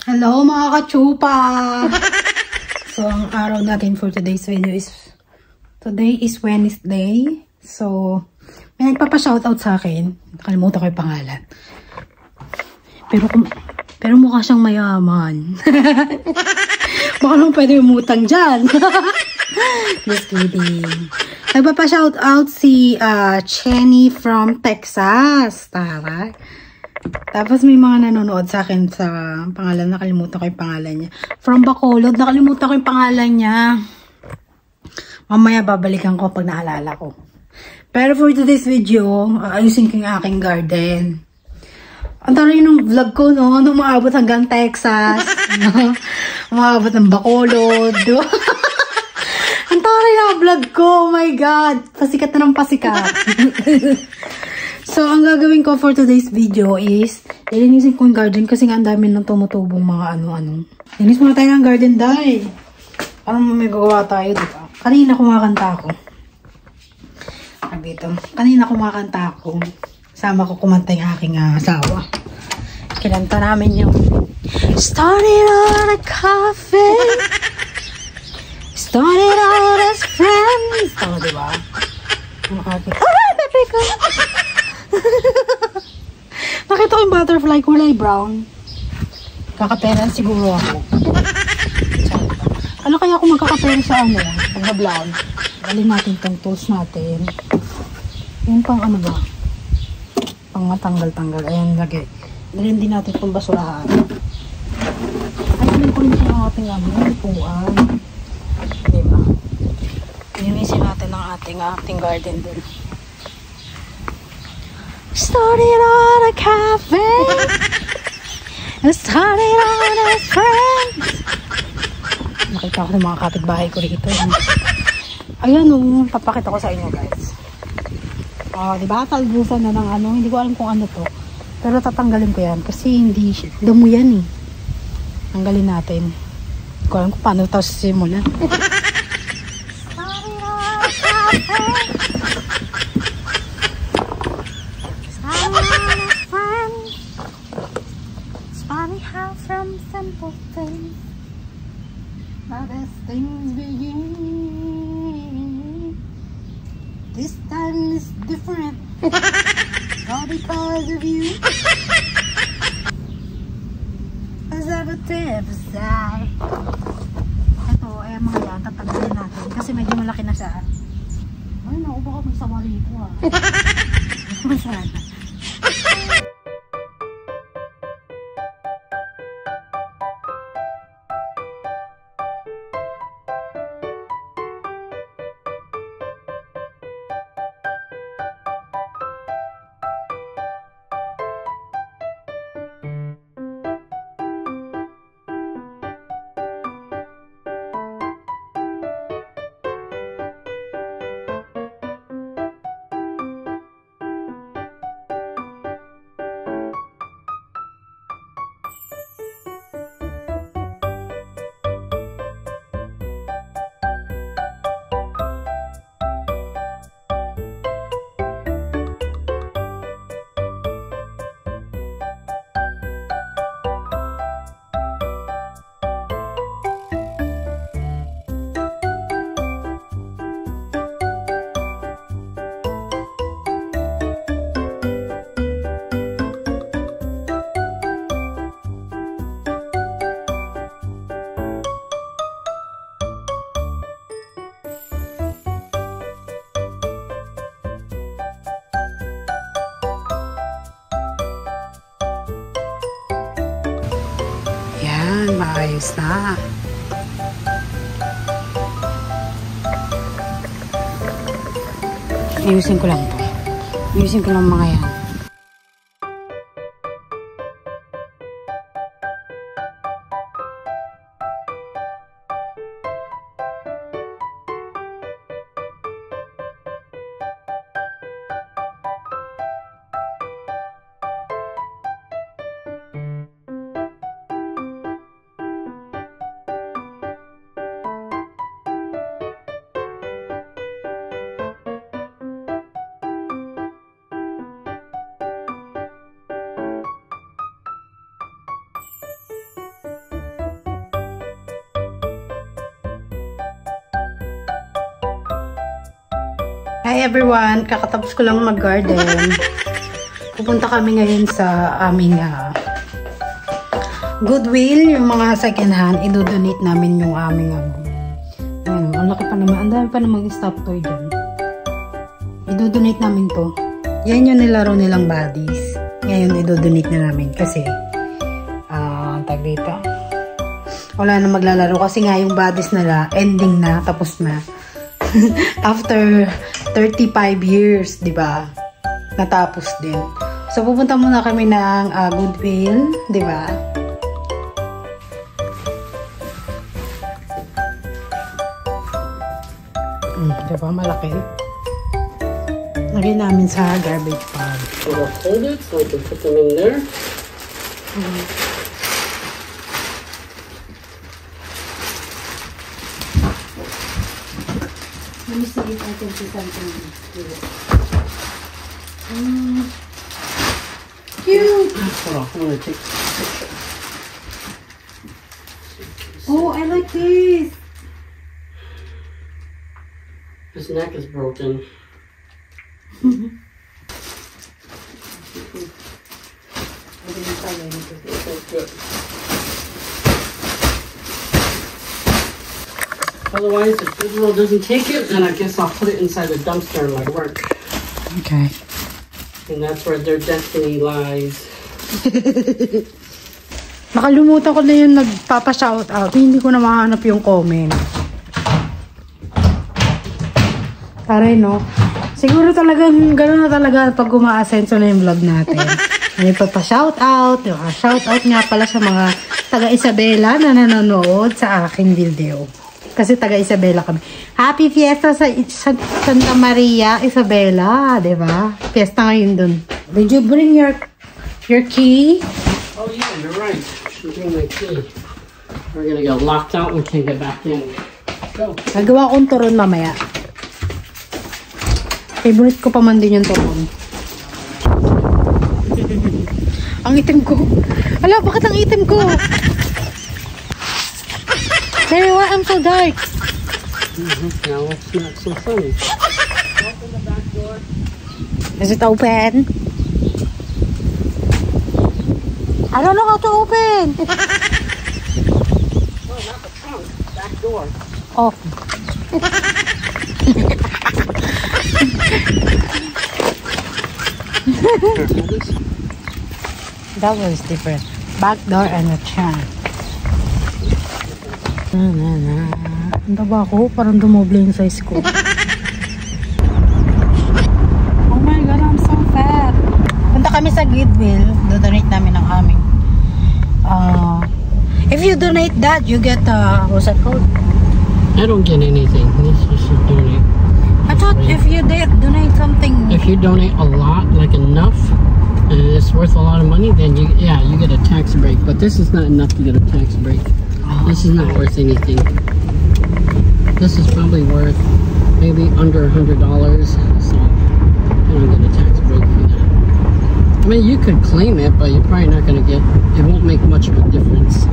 Hello mga kachupa! So, ang araw natin for today's video is, today is Wednesday. So, may nagpapa-shoutout sa akin. Nakalimutan ko yung pangalan. Pero mukha siyang mayaman. Baka lang pwede umutang dyan. Just kidding. Nagpapa-shoutout si Chenny from Texas. Tara. Tapos may mga nanonood sa akin sa pangalan, nakalimutan ko yung pangalan niya. From Bacolod, nakalimutan ko yung pangalan niya. Mamaya babalikan ko pag naalala ko. Pero for today's video, ayusin ko yung aking garden. Ang taray nung vlog ko, no? Nung maabot hanggang Texas. No? Maabot ng Bacolod. Ang taray na vlog ko. Oh my God. Pasikat na ng pasikat. So, ang gagawin ko for today's video is, ilinisin ko yung garden kasi nga ang dami ng tumutubong mga ano-ano. Linis muna tayo ng garden dahil. Parang may gagawa tayo, diba? Kanina kumakanta ako. Sabi ito. Kanina kumakanta ako. Sama ko kumanta yung aking asawa. Kinanta namin yung Started on a cafe. Started out as friends. Tama, diba? Aray, bebe ko! Nakita ko yung butterfly, kulay brown. Kakaperan siguro ako. Ano kaya kung magkakaperan sa ano? Pag-vlog. Galing natin itong tools natin. Yung pang ano ba? Pang matanggal-tanggal. Ayan, lagay. Dalhin din natin itong basurahan. Ayun ko rin yung ating upuan. Diba? Linisin natin ang ating garden din. Started on a cafe. Started on a friend. Nakita ko ng mga kapitbahay ko rito. Ayan o, papakita ko sa inyo guys. Diba? Talbusan na ng ano. Hindi ko alam kung ano to. Pero tatanggalin ko yan. Kasi hindi damo yan eh. Tanggalin natin. Hindi ko alam kung paano ito simulan. Started on a cafe. From simple things, the best things begin. This time is different, all because of you. As I would side. Ito, ay mga yan, tatanggalin natin kasi medyo malaki na siya. Ay, naku, baka may sama rito ah. Masyada. Maayos na. Ayusin ko lang to. Ayusin ko lang mga yan. Hi everyone! Kakatapos ko lang mag-garden. Pupunta kami ngayon sa aming Goodwill, yung mga second hand. I-donate namin yung aming ang laki pa naman. Ang dami pa namang stop toy dyan. I-donate namin to. Yan yung nilaro nilang bodies. Ngayon i-donate na namin kasi tag dito. Wala na maglalaro kasi nga yung bodies nila ending na, tapos na. After 35 years, di ba? Natapos din. So, pupunta muna kami ng Goodwill, di ba? Di ba? Malaki. Lagay namin sa garbage bag. So, we'll hold it so I can put them in there. Let me see if I can see something. Cute! Hold on, I'm going to take a picture. Oh, I like this! His neck is broken. Okay, good. Otherwise, if Israel doesn't take it, then I guess I'll put it inside the dumpster in my work. Okay. And that's where their destiny lies. Nakalimutan ko na yung nagpapa-shoutout. Hindi ko na mahanap yung comment. Taray, no? Siguro talagang gano'n na talaga pag umaasenso na yung vlog natin. May pa-shoutout. Shoutout nga pala sa mga taga-Isabela na nanonood sa aking video. Kasi taga-Isabela kami. Happy Fiesta sa Santa Maria, Isabela. Diba? Fiesta ngayon dun. Did you bring your key? Oh yeah, you're right. I should bring my key. We're gonna get locked out and can't get back in. Go. Nagawa kong turon mamaya. Favorite ko pa man din yung turon. Ang itim ko. Ala, bakit ang itim ko? Hey, why I'm so dark? Now it's not so funny. Open the back door. Is it open? I don't know how to open. Oh, not the trunk. Back door. Oh. That was different. Back door and a trunk. Ang taba ko, parang dumoble yung size ko. Oh my god, I'm so fat. Punta kami sa Goodwill. Do-donate namin ang aming. If you donate that, you get, what's that called? I don't get anything. This is just donate. I thought if you donate something. If you donate a lot, like enough, and it's worth a lot of money, then you get a tax break. But this is not enough to get a tax break. This is not worth anything. This is probably worth maybe under $100, so you don't get a tax break for that. I mean, you could claim it, but you're probably not going to get, it won't make much of a difference.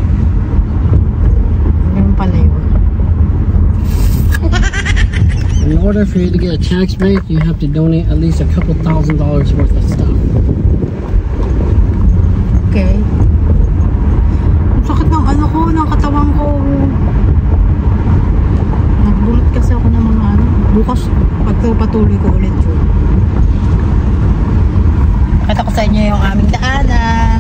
In order for you to get a tax break, you have to donate at least a couple $1,000 worth of stuff. Okay. Ang sakit ng ano ko, ng katawan ko. Nagbulot kasi ako ng mga ano. Bukas, pagpatuloy ko ulit yun. Pakita ko sa inyo yung aming daanan.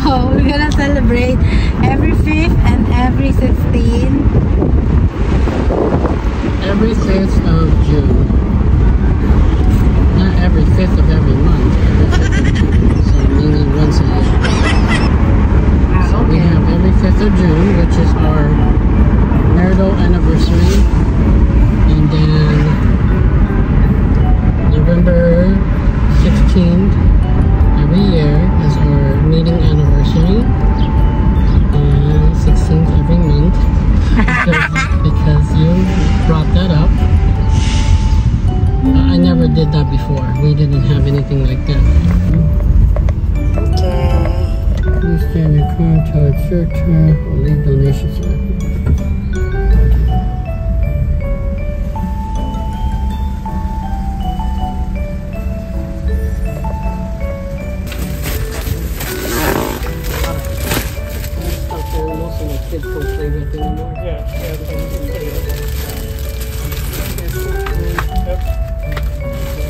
So we're gonna celebrate every 5th and every 16th. Every 5th of June. Not every 5th of every month. Every 5th of June. So meaning once a year. So we have every 5th of June, which is our marital anniversary. And then November 16th every year is our meeting anniversary, and 16th every month because you brought before. We didn't have anything like that. Okay. Please stay in your car until it's your turn or leave donations. Kids don't play with anymore. Yeah, everything's in video. Yep.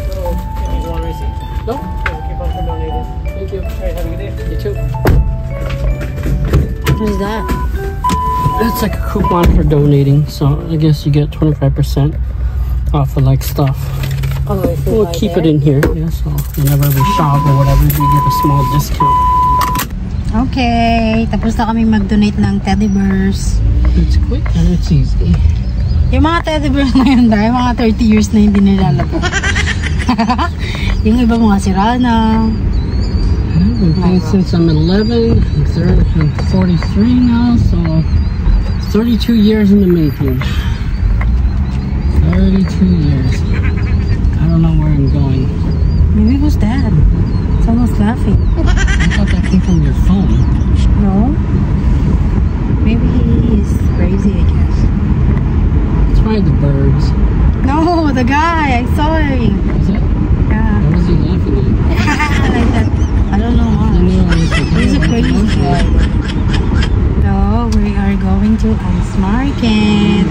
So, any one receipt? No? Okay, keep on for donating. Thank you. Alright, have a good day. You too. What's that? It's like a coupon for donating, so I guess you get 25% off of like stuff. Oh, if you We'll buy keep there? it in here, yeah, so whenever we shop or whatever, we get a small discount. Okay, tapos na kami mag-donate ng teddy bears. It's quick and it's easy. Yung mga teddy bears na yun dahil mga 30 years na hindi nilalabas. Yung iba mga sira na. I've been playing since I'm 11. I'm 43 now, so 32 years in the making. 32 years. I don't know where I'm going. Maybe who's that? Someone's laughing. I thought that came from your phone. No? Maybe he's crazy, I guess. It's probably the birds. No, the guy. I saw him. Is it? Yeah. What was he laughing at? Like that. I don't know why. He's a crazy guy. So, we are going to Ice Market.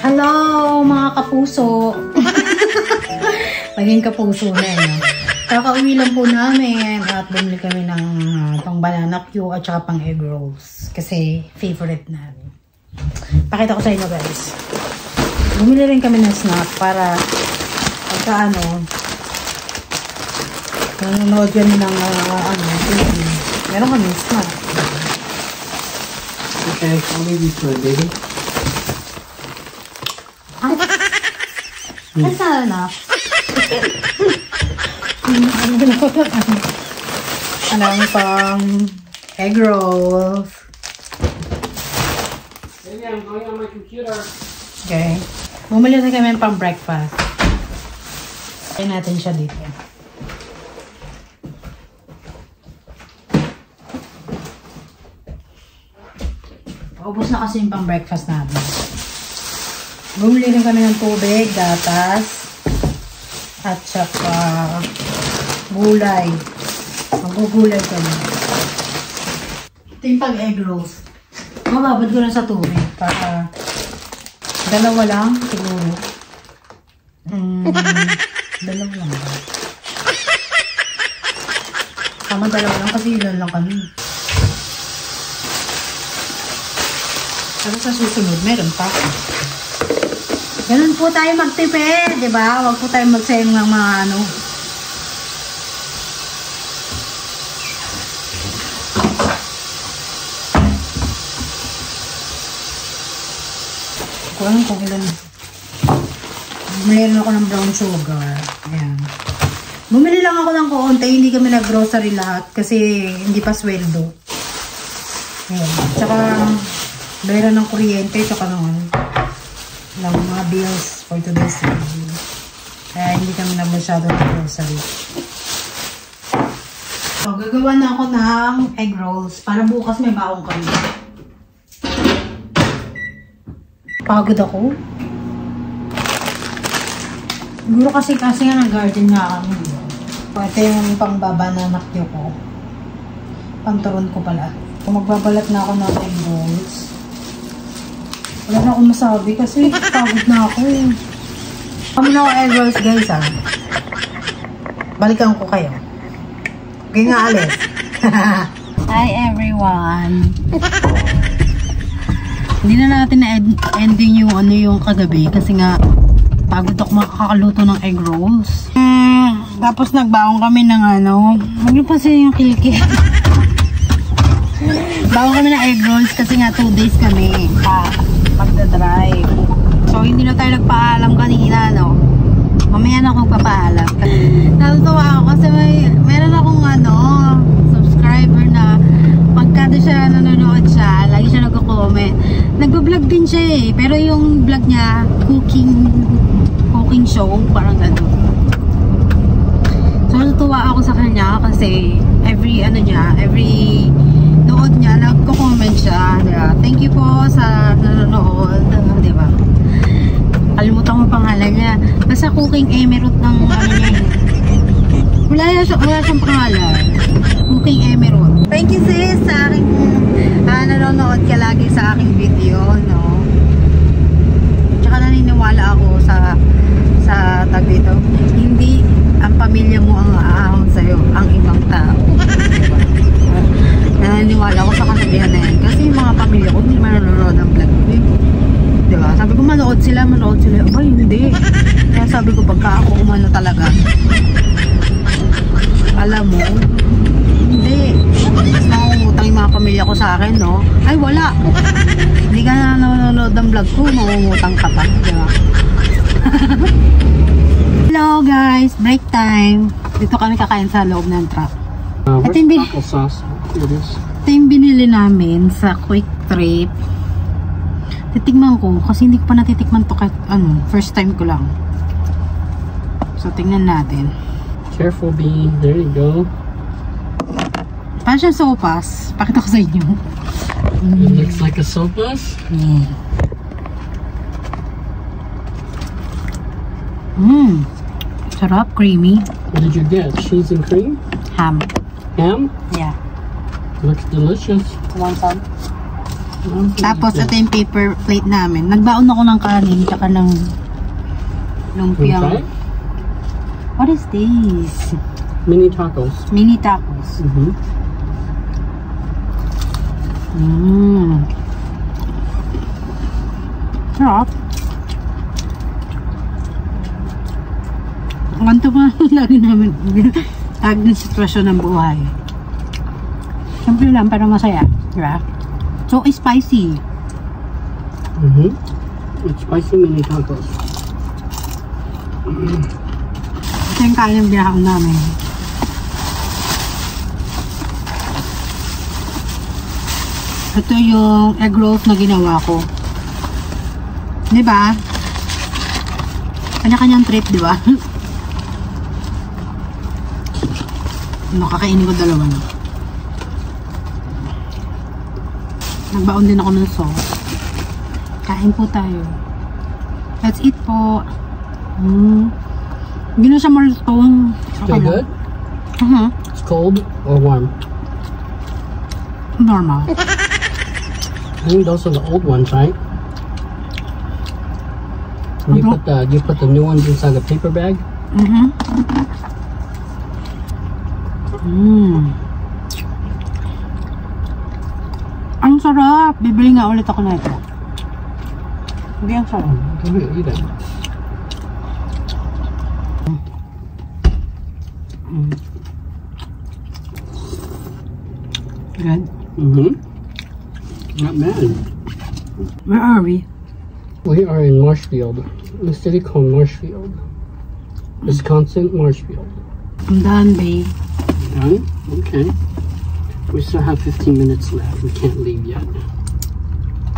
Hello, mga kapuso. Maging kapuso na yun. Kakauwi lang po namin at bumili kami ng pang banana Q at saka pang egg rolls. Kasi favorite namin. Pakita ko sa inyo guys. Bumili rin kami ng snack para pagka nanonood kami ng TV. Meron kami snack. Okay, I'll leave you to it, baby. Nasaan na? Alam pang egg rolls. Baby, I'm going on my computer. Okay. Bumili na kami pang breakfast. Try natin siya dito. Paubos na kasi yung pang breakfast namin. Bumili rin kami ng tubig, gatas, at saka gulay. Magugulay kami. Ito yung pang egg rolls. Mababad ko lang sa tubig para dalawa lang siguro. Dalawa lang ba? Tama, dalawa lang kasi ilan lang kami. Pero sa susunod, meron pa. Ganun po tayo magtipid, di ba? Huwag po tayo magsayang ng mga Kung ilan. Meron ako ng brown sugar. Ayan. Bumili lang ako ng konti. Hindi kami nag-grocery lahat kasi hindi pa sweldo. Ayan. Tsaka, meron ng kuryente. Tsaka ng mga bills for today's video. Kaya hindi kami na masyado nag-grocery. So, gagawa na ako ng egg rolls para bukas may baong kami. Pagod ako. Siguro kasi nga nag-garden nga kami. Ito yung pangbaba na nakyo ko. Pangturon ko pala. Kung magbabalat na ako ng egg rolls. Wala na akong masabi kasi pagod na ako. Kami na ako egg rolls guys ha. Balikan ko kayo. Okay nga alis. Hi everyone. Hindi na natin na-ending yung kagabi kasi nga pagod ako makakaluto ng egg rolls. Tapos nagbaong kami ng huwag niyo pa siya yung kilki. Baong kami ng egg rolls kasi nga 2 days kami magdadrive. So hindi na tayo nagpaalam kanina Mamaya na akong papaalam. Natutuwa ako kasi meron akong subscriber na pagkada siya nanonood siya, lagi siya nagko-comment. Nagbo-vlog din siya pero yung vlog niya cooking show, parang gano'n. So natutuwa ako sa kanya kasi every nood niya, nagko-comment siya. Diba? Thank you po sa nanonood, diba? Kalimutan mo pangalan niya. Basta cooking emerald ng niya. Wala siyang pangalan. Cooking emerald. Thank you sis sa aking nanonood ka lagi sa aking video, Tsaka naniniwala ako sa tag dito. Hindi ang pamilya mo ang aahon sa'yo, ang ibang tao. Diba? Naniniwala ako sa kasabihan na yan. Kasi yung mga pamilya ko, hindi manonood ang vlog ko. Diba? Sabi ko, manood sila. Abay, hindi. Kaya sabi ko, pagka ako umano talaga, alam mo, hindi. Mas mangungutang yung mga pamilya ko sa akin, Ay, wala. Hindi ka na nanonood ng vlog ko, mangungutang ka pa. Diba? Hello guys, break time. Dito kami kakain sa loob ng truck. Where's the apple sauce? Here it is. Ito yung binili namin sa Quick Trip. Titigman ko kasi hindi ko pa natitikman to kahit first time ko lang. So tingnan natin. Careful B, there you go. Parang siya sopas. Pakita ko sa inyo. It looks like a sopas. Yeah. Sarap, creamy. What did you get? Cheese and cream? Ham. Ham? Yeah. Looks delicious. Want some? Tapos ito yung paper plate namin. Nagbaon ako ng kanin tsaka ng lumpiang. What is this? Mini tacos. Mini tacos. Sarap. Ganito pa lagi namin tag ng sitwasyon ng buhay. Simple lang pero masaya, diba? So spicy. It's spicy mini tacos. Ito yung kanyang biyahang namin. Ito yung egg rolls na ginawa ko. Diba? Kanya-kanyang trip, diba? Kakainin ko dalawa na. Nagbaon din ako ng sauce. Kain po tayo. Let's eat po. Hindi na siya malutong. Still good? It's cold or warm? Normal. I think those are the old ones, right? You put the new ones inside the paper bag? Ang sarap. Bibili nga ulit ako na ito. Hindi ang sarap. Eat it. Good. Not bad. Where are we? We are in Marshfield. a city called Marshfield. Wisconsin, Marshfield. I'm done, babe. Done? Okay. We still have 15 minutes left. We can't leave yet.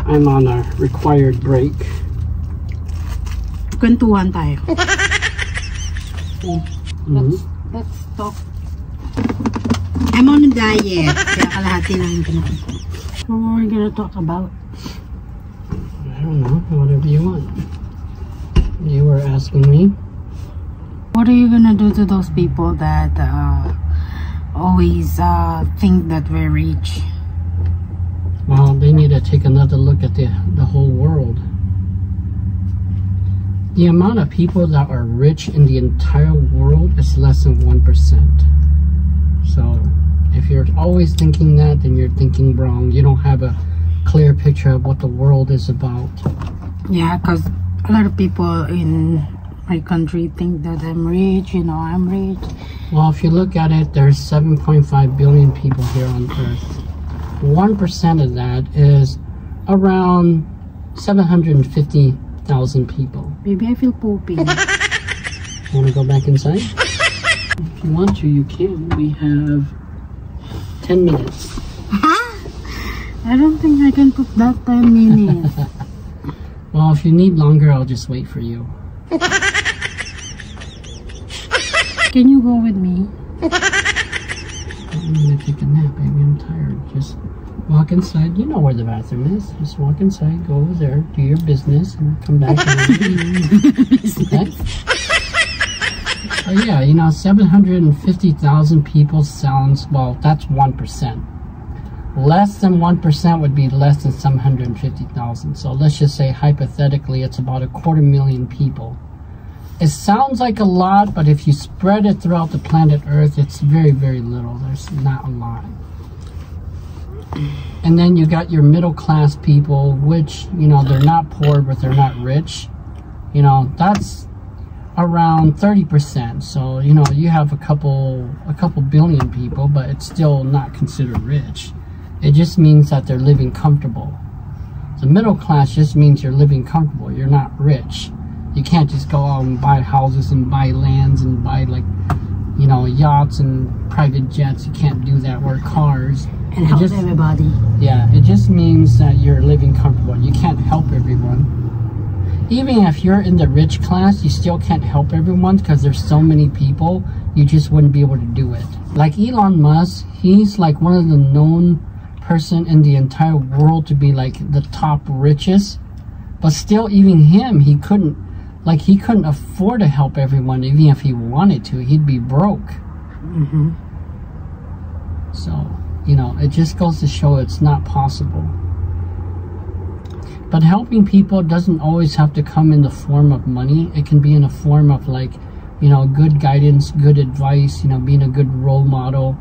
I'm on a required break. Kwentuhan tayo. Let's talk. I'm on a diet. Kaya kalahati lang yung kinain ko. What are we gonna talk about? I don't know. Whatever you want. You were asking me. What are you gonna do to those people that always think that we're rich? Well, they need to take another look at the whole world. The amount of people that are rich in the entire world is less than 1%. So, if you're always thinking that, then you're thinking wrong. You don't have a clear picture of what the world is about. Yeah, because a lot of people in my country think that I'm rich, you know, I'm rich. Well, if you look at it, there's 7.5 billion people here on Earth. 1% of that is around 750,000 people. Baby, I feel poopy. Want to go back inside? If you want to, you can. We have 10 minutes. I don't think I can put that 10 minutes. Well, if you need longer, I'll just wait for you. Can you go with me? I'm gonna take a nap, baby. I'm tired. Just walk inside. You know where the bathroom is. Just walk inside, go over there, do your business, and come back. Okay? Oh yeah, you know, 750,000 people sounds, well, that's 1%. Less than 1% would be less than 750,000. So let's just say hypothetically it's about 250,000 people. It sounds like a lot, but if you spread it throughout the planet Earth, it's very, very little. There's not a lot. And then you got your middle class people, which, you know, they're not poor, but they're not rich. You know, that's around 30%. So, you know, you have a couple billion people, but it's still not considered rich. It just means that they're living comfortable. The middle class just means you're living comfortable. You're not rich. You can't just go out and buy houses and buy lands and buy, like, you know, yachts and private jets. You can't do that, or cars. And help everybody. Yeah, it just means that you're living comfortable. You can't help everyone. Even if you're in the rich class, you still can't help everyone because there's so many people, you just wouldn't be able to do it. Like Elon Musk, he's like one of the known person in the entire world to be like the top richest, but still even him, he couldn't afford to help everyone. Even if he wanted to, he'd be broke. So, you know, it just goes to show it's not possible. But helping people doesn't always have to come in the form of money. It can be in a form of, like, you know, good guidance, good advice, you know, being a good role model,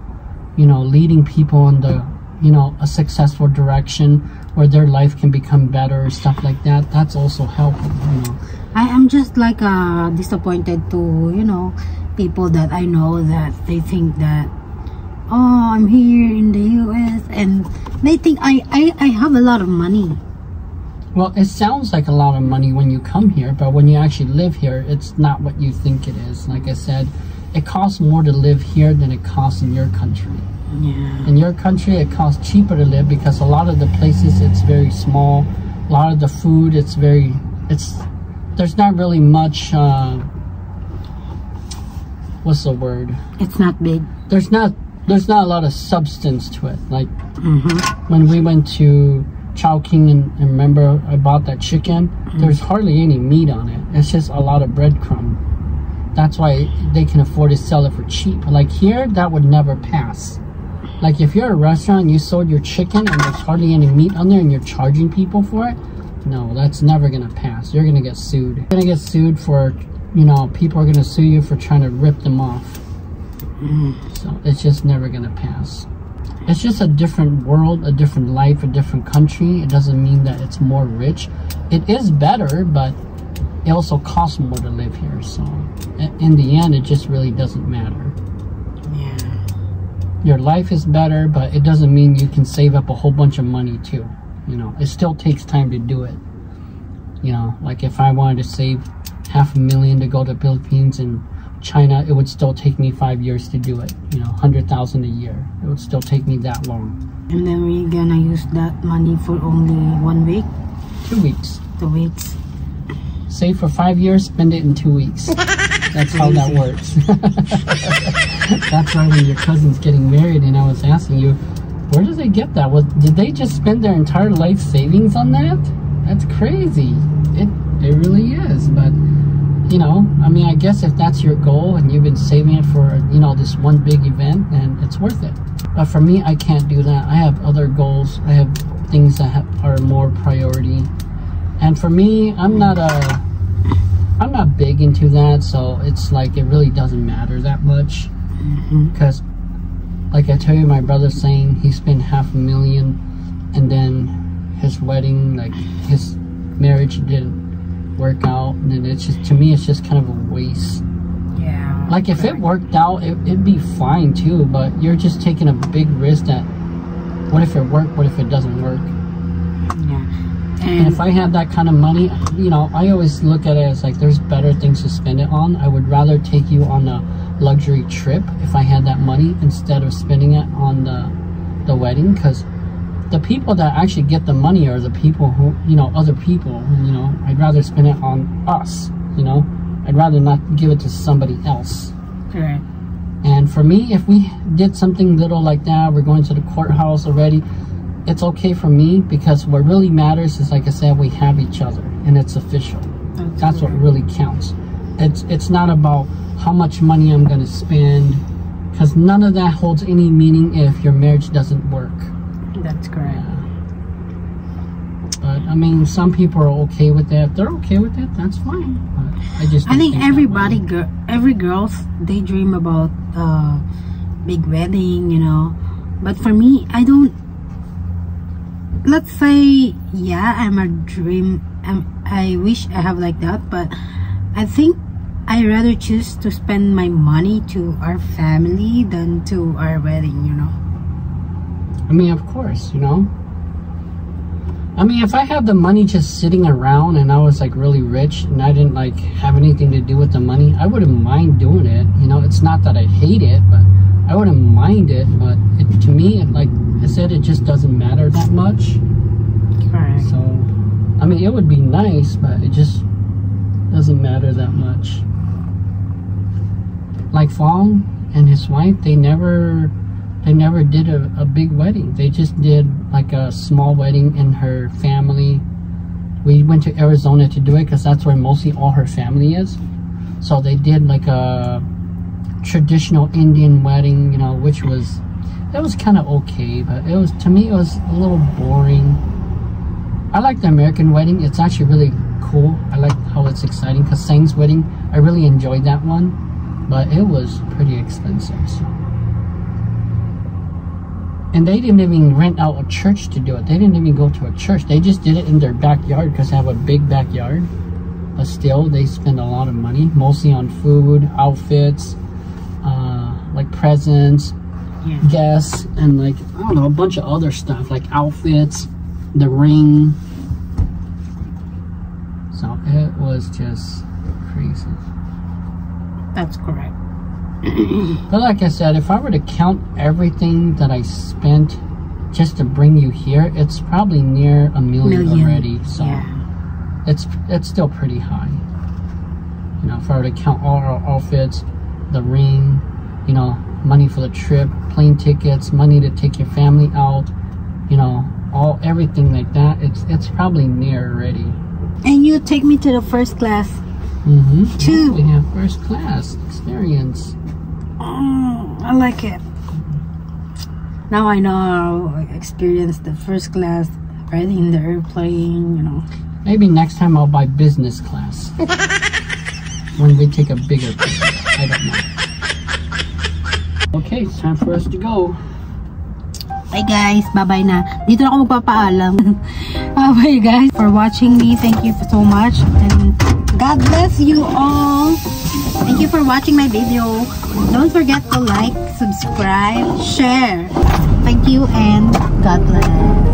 you know, leading people in the, you know, a successful direction where their life can become better, stuff like that. That's also helping, you know. I am just like disappointed to, you know, people that I know that they think that, oh, I'm here in the US and they think I have a lot of money. Well, it sounds like a lot of money when you come here, but when you actually live here, it's not what you think it is. Like I said, it costs more to live here than it costs in your country. Yeah. In your country, it costs cheaper to live because a lot of the places, it's very small. A lot of the food, there's not really much, what's the word? It's not big. There's not a lot of substance to it. Like, when we went to Chowking and remember I bought that chicken, there's hardly any meat on it. It's just a lot of breadcrumb. That's why they can afford to sell it for cheap. Like here, that would never pass. Like if you're a restaurant and you sold your chicken and there's hardly any meat on there and you're charging people for it, no, that's never gonna pass. You're gonna get sued. You're gonna get sued for, you know, people are gonna sue you for trying to rip them off. So it's just never gonna pass. It's just a different world, a different life, a different country. It doesn't mean that it's more rich. It is better, but it also costs more to live here. So in the end, it just really doesn't matter. Yeah. Your life is better, but it doesn't mean you can save up a whole bunch of money too. You know, it still takes time to do it. You know, like if I wanted to save $500,000 to go to the Philippines and China, it would still take me 5 years to do it. You know, 100,000 a year. It would still take me that long. And then we're gonna use that money for only 1 week? 2 weeks. 2 weeks. Save for 5 years, spend it in 2 weeks. That's how that works. That's why when your cousin's getting married and I was asking you, where did they get that? Did they just spend their entire life savings on that? That's crazy. It really is. But, you know, I mean, I guess if that's your goal and you've been saving it for, you know, this one big event, then it's worth it. But for me, I can't do that. I have other goals. I have things that are more priority. And for me, I'm not big into that, so it's like it really doesn't matter that much. Because like I tell you, my brother's saying he spent $500,000 and then his wedding, like his marriage didn't work out, and then it's just, to me, it's just kind of a waste. Yeah. Like if it worked out, it'd be fine too, but you're just taking a big risk that what if it worked, what if it doesn't work? Yeah. And if I had that kind of money, you know, I always look at it as like there's better things to spend it on. I would rather take you on a luxury trip if I had that money instead of spending it on the wedding, because the people that actually get the money are the people who, you know, other people, you know. I'd rather spend it on us, you know. I'd rather not give it to somebody else. Correct. And for me, if we did something little like that, we're going to the courthouse already, it's okay for me, because what really matters is, like I said, we have each other and it's official. That's what really counts. It's not about how much money I'm going to spend, because none of that holds any meaning if your marriage doesn't work. That's correct. But I mean, some people are okay with that. If they're okay with it, that's fine. But I think everybody, every girls, they dream about big wedding, you know. But for me, I don't. Let's say, yeah, I'm a dream. I wish I have like that, but I think I rather choose to spend my money to our family than to our wedding, you know. I mean, of course, you know. I mean, if I had the money just sitting around and I was like really rich and I didn't like have anything to do with the money, I wouldn't mind doing it. You know, it's not that I hate it, but I wouldn't mind it. But to me, like I said, it just doesn't matter that much. Correct. So, I mean, it would be nice, but it just doesn't matter that much. Like Fong and his wife, they never did a big wedding. They just did like a small wedding in her family. We went to Arizona to do it because that's where mostly all her family is. So they did like a traditional Indian wedding, you know, which was, it was kind of okay, but it was, to me, it was a little boring. I like the American wedding. It's actually really cool. I like how it's exciting, because Sang's wedding, I really enjoyed that one, but it was pretty expensive. So. And they didn't even rent out a church to do it. They didn't even go to a church. They just did it in their backyard because they have a big backyard. But still, they spend a lot of money, mostly on food, outfits, like presents, guests, and like, I don't know, a bunch of other stuff, like outfits, the ring. So it was just crazy. That's correct. But like I said, if I were to count everything that I spent just to bring you here, it's probably near $1 million already. So yeah. It's still pretty high. You know, if I were to count all our outfits, the ring, you know, money for the trip, plane tickets, money to take your family out, you know, everything like that, it's probably near already. And you take me to the first class. Too. We have first class experience. I like it. Now I know how I experienced the first class, riding in the airplane, you know. Maybe next time I'll buy business class. When we take a bigger plane. I don't know. Okay, it's time for us to go. Bye guys, bye-bye na. Dito na ako magpapaalam. Bye guys for watching me. Thank you so much. And God bless you all. Thank you for watching my video. Don't forget to like, subscribe, share. Thank you and God bless.